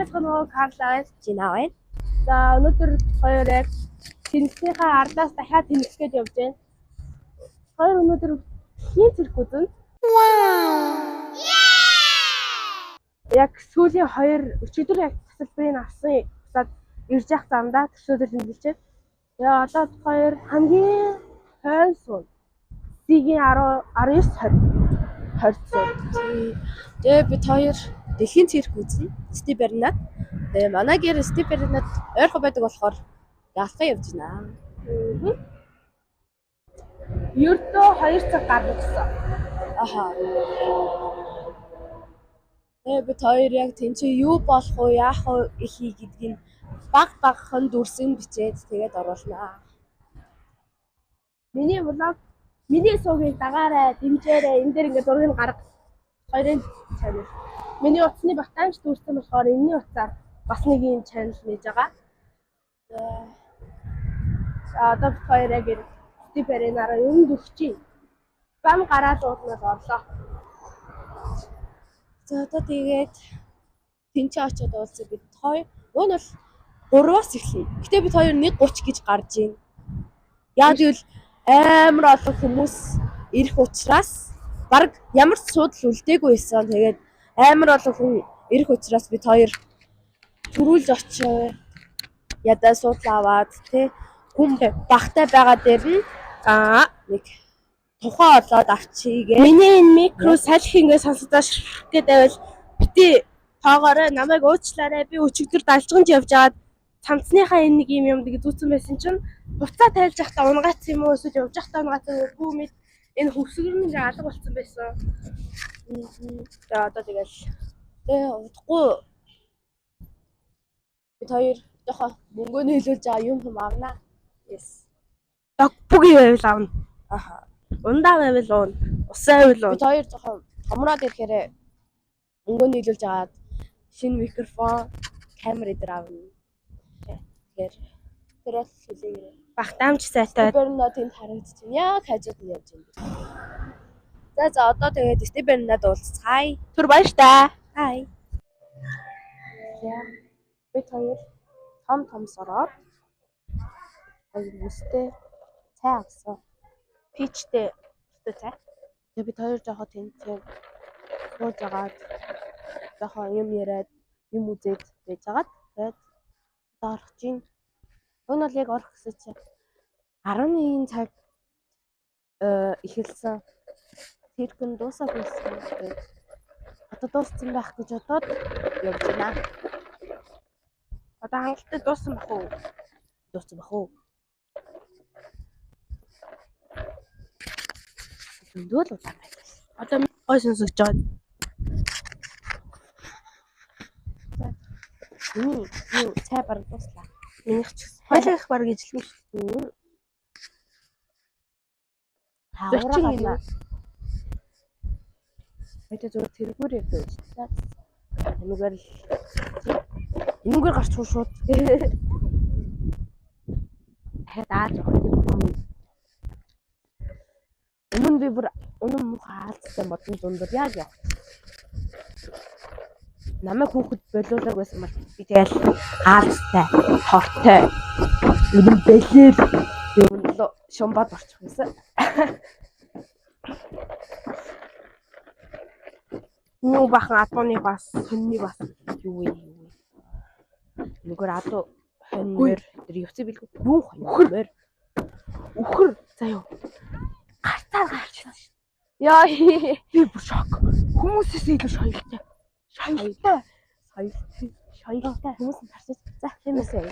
Хайцхан нөгөө Карла Жина байна. за өнөөдөр хоёр яг тэнцлийнхаа ардаас дахиад тэнцэх гэж явж байна. Хоёр өнөөдөр хийн цирк үзэн. Яг сүүлийн хоёр өчигдөр яг тасалбарыг авсан усаад ирж явах замдаа төсөөдөр тэмдэглэж. Яа одоо хоёр хамгийн хойно суун. Сигийн 19 20. Тэгээ бид хоёр дэлхийн цирк үзнэ. Стив Бернат. Тэгээ манайгээр Стив Бернат ойрхон байдаг болохоор галхаа явж байна. Ердөө 2 цаг гар болсон. Аха. Тэгээ бид хоёр яг тэнцээ юу болох уу, яах вэ гэдгийг багхан дүрсэн бичээд тэгээд оруулнаа. Миний влог, миний суугийг дагаарай, дэмжээрэй. Энэ дээр ингээд зургийг гарга. Хоёрын чанар. Миний утасны батанч дүүрсэн болохоор энэний утсаар бас нэг юм чанар нээж байгаа. Одоо хоёр яг Стив Бернараа юм дөхчий. Зам гараад ууснаас орлоо. За одоо тэгээд тэнцээ очиод уулзаа бид хоёр. Уг нь бол 3-аас эхэлнэ. Гэтэ бид хоёр 1:30 гэж гарч ийн. Яа гэвэл амар олон хүмүүс ирэх учраас баг ямар ч суудл үлдээгүй байсан. Тэгээд амар олон хүн ирэх учраас бид хоёр төрүүлж очив. Ядаа суудл аваад тий хүн багтай байгаа дээр нь нэг тухайн олоод авчигээ. Миний энэ микро салхи ингээд сонсодож гээд байвал бити тоогоорой намайг уучлаарай. Би өчигдөр далжганд явж аваад цамцныхаа энэ нэг юм дийг зүүцэн байсан чинь буцаа тайлж явахдаа унгаац юм уу эсвэл явж явахдаа унгаац үгүй мэд энэ хөвсгөр нь ингээ алга болсон байсан. За одоо тэгэл удахгүй бид хоёр жоохон мөнгөө нийлүүлж байгаа юм авнаа. Yes. Догбуги байвал авна. Аха. Ундаа байвал уун. Усаа байвал уун. Бид хоёр жоохон томроод ирэхээр мөнгөө нийлүүлж аваад шинэ микрофон, камер дээр авна. Тэгэхээр тэрэл хэлээ. Багтаамж сайтай. Бернат энд харагдаж байна. Яг хажууд нь явж байна. За одоо тэгээд Стив Бернат уулзцгаая. Түр баяр та. Хай. Бид хоёр том сороод хоёр өстэй цай авсан. Пичтэй өстэй цай. Тэгээд бид хоёр жоохон тэнцээ сууж агаад жоохон юм яриад юм үзээд байж агаад тэгээд орох чинь. Өн бол яг орох гэсэн чинь 11 цаг эхэлсэн. Цирк нь дуусаагүй байсан. Одоо дууссан байх гэж бодоод явж байна. Одоо хангалттай дууссан бах уу? Дууссан бах уу? Зөндөл удаан байлаа. Одоо гой сонсогч жоод. Юу цай бараг дуслаа. Минийх ч гэсэн. Хойлох бараг ижлэн шүү. Хавраа. Хэдэ зөв тэргүүр явж байна. Энэгээр гарч шууд. Дахиад ааж явах юм. Өмнө би бүр мөх хаалцтай модон зундар яг яв. Намайг хүүхэд болиулаг байсан бол би тэгэл хаалцтай, хортой, юм бэлэр юм шумбад орчих байсан. Нүү бахан адууны бас хоньны бас юу вэ? Нүгээр адуу хоньмор тэр явцсан билгүй. Юу хоньмор? Үхэр заяа. Гартаа гарчихсан шүү. Яа би бүр шок. Хүмүүсээс илүү шоёлтой. Шоёлтой. Хүмүүс нь тарчиж. За тиймээсээ.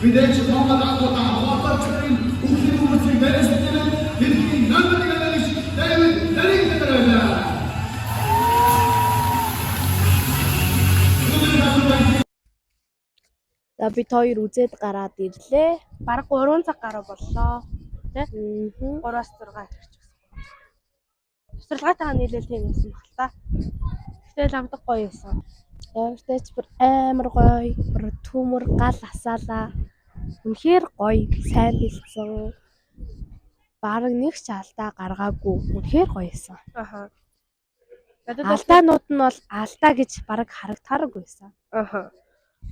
Мэдээж Монгол агуулга хаваатар төрийн үхлийн хүмүүсийг дайрсан дэлхийн номер 1 анализ Дэвид Даринг За бид хоёр үзээд гараад ирлээ. Бараг 3 цаг гаруй боллоо. Тэ? 3-6 хэрч гэсэн. Тусралгаатайгаа нийлээл тийм байсан баг та. Гэтэл амдаг гоё байсан. Явжтайч бүр амар гоё, бүр төмөр гал асаалаа. Үнэхээр гоё, сайн бэлдсэн. Бараг нэг ч алдаа гаргаагүй. Үнэхээр гоё байсан. Аха. Алдаанууд нь бол алдаа гэж бараг харагдахааргүй байсан. Аха.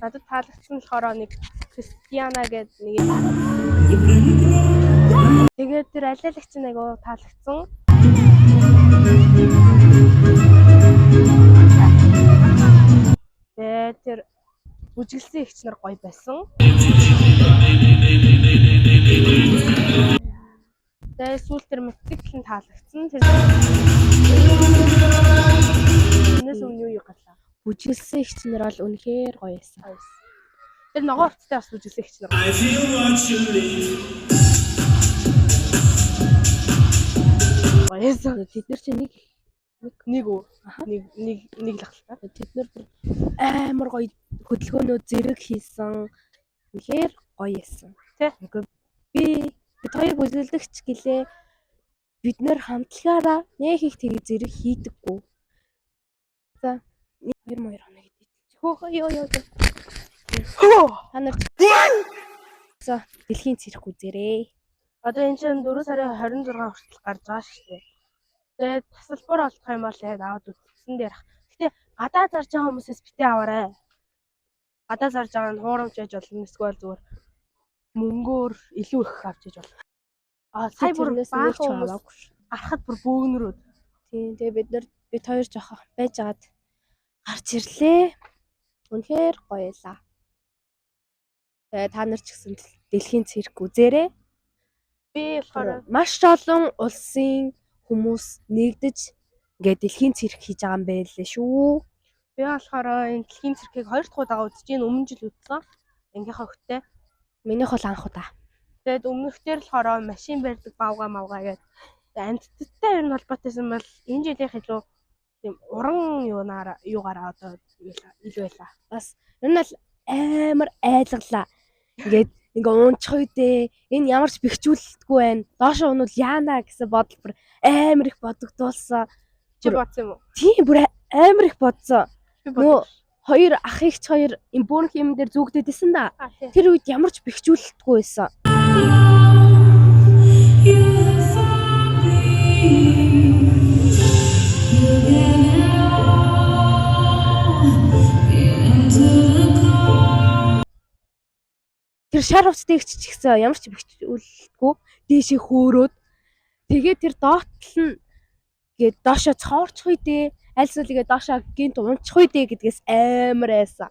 Надад таалагдсан болохоор нэг Кристиана гэдэг нэг. Тэгээд тэр алиалагч нэг уу таалагдсан. Тэгээд тэр бүжиглсэн ихч нар гоё байсан. Тэгээд сүүл тэр мотоцикл нь таалагдсан. Тэрнээс өмнө юу галаа? Бүжиглсэн ихч нар бол үнэхээр гоё байсан. Тэр ногоо хувцастай бас бүжиглсэн ихч нар. Баяасан. Тэд нар чинь нэг үү? Нэг л ахалтай. тэд нар амар гоё хөдөлгөөнөө зэрэг хийсэн. Үнэхээр гоё байсан. Тэ. Бид хоёр бүжиглэгч гэлээ бид нэр хамтлагаараа нэг их тийг зэрэг хийдэггүй. За 2 хоног идэж. Хөөхөө ёо. Та нар за дэлхийн цирк үзээрэй. Одоо энэ чинь 4 сарын 26 хүртэл гарч байгаа шүү дээ. Тэгээд тасалбар олдох юм бол яг аваад үзсэн дээр. Гэтэ гадаа зарж байгаа хүмүүсээс битээ аваарай. Гадаа зарж байгаа нь хуурамч яж болно. Эсвэл зүгээр мөнгөөр илүү их авч иж болно. Сая бүр баах хүмүүс гарахад бүр бөөгнөрөөд. Тийм тэгээд бид хоёр жоох байжгаад гарч ирлээ. Үнэхээр гоёлаа. Тэгээд та нар ч гэсэн дэлхийн цирк үзээрэй. Би болохоор маш олон улсын хүмүүс нэгдэж ингээд дэлхийн цирк хийж байгаа юм байлээ шүү. би болохоор энэ дэлхийн циркийг 2 дахь удаага үзэж ийн өмнө жил үзсэн. Ангийнхаа хөттэй. Минийх бол анх удаа. Тэгээд өмнөхдөр болохоор машин барьдаг бавга мавгаа гэдэг амьтдтай ер нь холбоотойсэн бол энэ жилийнх илүү тийм уран юугаараа одоо илүү байла. Бас ер нь л амар айлглаа. Ингээ унчих үедээ энэ ямар ч бэхжүүлэлтгүй байна. Доошо унвал яана гэсэн бодол бүр амар их бодогдуулсан. Чи бодсон юм уу? Тийм бүр амар их бодсон. Би Нөө хоёр ах эгч хоёр юм бөөнх юм дээр зүгдээдсэн да. Тэр үед ямар ч бэхжүүлэлтгүй байсан. Тэр шар хувцтай эгч ч гэсэн ямар ч бэхжүүлэлтгүй дээшээ хөөрөөд тэгээ тэр доотлол нь гээд доошо цоорчих үедээ альсуулгээ доошо гинт унчих үедээ гэдгээс амар айсан.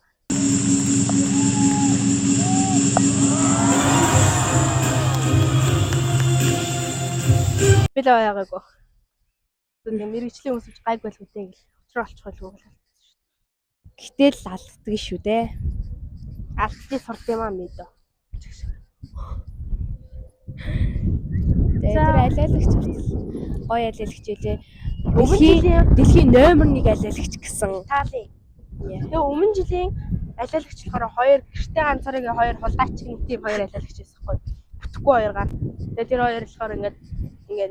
Би л байгаагүй. Тэгээ мэрэгчлийн хүмүүс гайг байлгүй гэл учраа олчих байлгүй гэл. Гэтэл алддаг шүү дээ. Алтны сурд юм аа мэдээ. Тэгээ тэр алиалагч хүртэл гоё алиалагч байлээ. Жилийн Дэлхийн номер 1 алиалагч гэсэн. таалын. Тэгээ өмнө жилийн алиалагч болохоор хоёр гэртээ ганцаараа хоёр хулгайч нэг тийм хоёр алиалагч байсан хгүй. Бүтэхгүй хоёр гар. Тэгээ тэр хоёр болохоор ингээд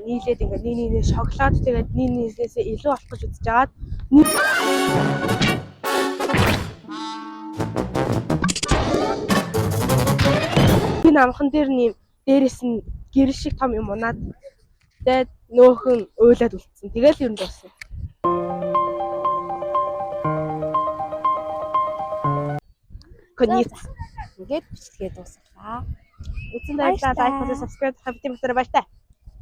нийлээд ингээд нэг шоколад тэгээд нийснээсээ илүү болох гэж үзэж агаад энэ амхан дээр нэм дээрээс нь гэрэл шиг том юм унаад тэгээд нөөхөн уйлаад үлдсэн. Тэгэл ер нь дууссан. Конец. Ингээд бичлэгээ дуусгалаа. Үзсэн баярлалаа. Лайк, subscribe, хамт юм баяртай.